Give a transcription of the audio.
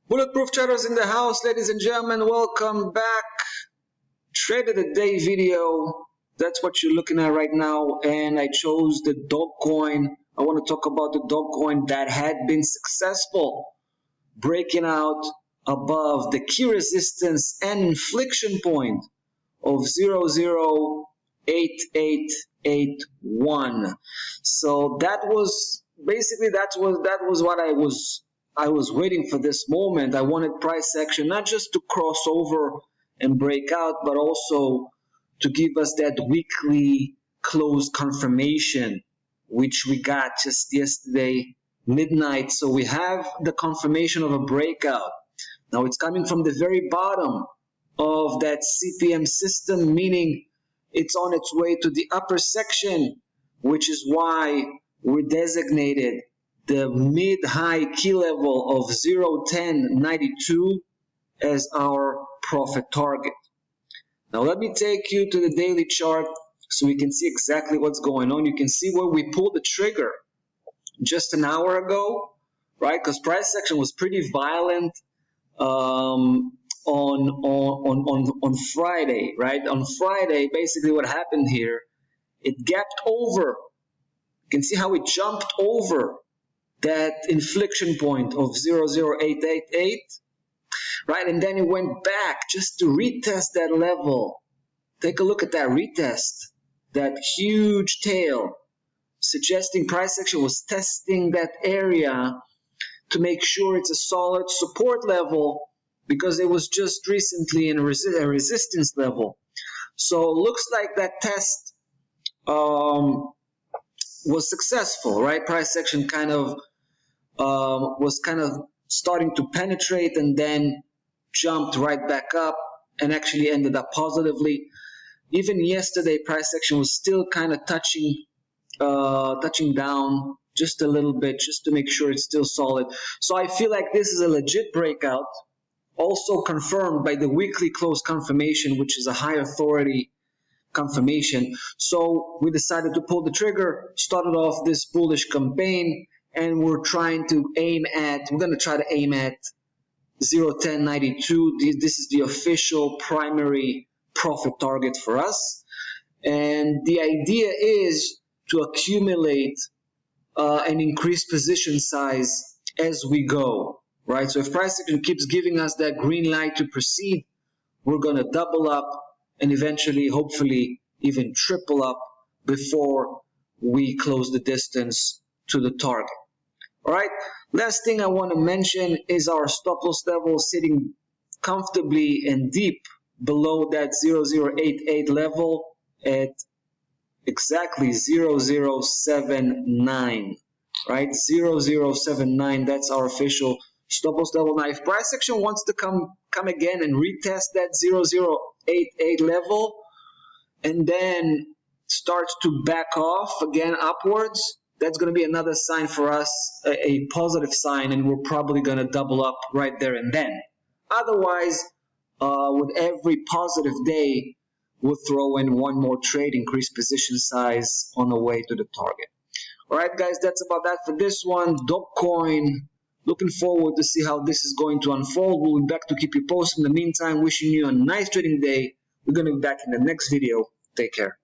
Bulletproof Traders in the house, ladies and gentlemen. Welcome back. Trade of the day video. That's what you're looking at right now. And I chose the Dogecoin. I want to talk about the Dogecoin that had been successful, breaking out above the key resistance and inflection point of 008881. So that was basically that was what I was waiting for this moment. I wanted price action not just to cross over and break out, but also to give us that weekly close confirmation, which we got just yesterday midnight. So we have the confirmation of a breakout. Now it's coming from the very bottom of that CPM system, meaning it's on its way to the upper section, which is why we designated the mid-high key level of 0.1092 as our profit target. Now let me take you to the daily chart so we can see exactly what's going on. You can see where we pulled the trigger just an hour ago, right? Because price action was pretty violent on Friday, right? On Friday, basically what happened here, it gapped over. You can see how it jumped over that inflection point of 0.0888, right? And then it went back just to retest that level. Take a look at that retest, that huge tail, suggesting price action was testing that area to make sure it's a solid support level, because it was just recently in a resistance level. So it looks like that test was successful, right? Price action was kind of starting to penetrate and then jumped right back up and actually ended up positively. Even yesterday, price action was still kind of touching down just a little bit, just to make sure it's still solid. So I feel like this is a legit breakout, also confirmed by the weekly close confirmation, which is a high authority confirmation. So we decided to pull the trigger, started off this bullish campaign, and we're going to try to aim at 0.1092. This is the official primary profit target for us. And the idea is to accumulate an increased position size as we go, right? So if price action keeps giving us that green light to proceed, we're going to double up and eventually, hopefully, even triple up before we close the distance to the target. All right, last thing I want to mention is our stop loss level sitting comfortably and deep below that 0.088 level at exactly 0.079, right? 0.079, that's our official stop loss level. Now, if price action wants to come again and retest that 0.088 level and then starts to back off again upwards, that's going to be another sign for us, a positive sign, and we're probably going to double up right there and then. Otherwise, with every positive day, we'll throw in one more trade, increase position size on the way to the target. All right, guys, that's about that for this one. Dogecoin, looking forward to see how this is going to unfold. We'll be back to keep you posted. In the meantime, wishing you a nice trading day. We're going to be back in the next video. Take care.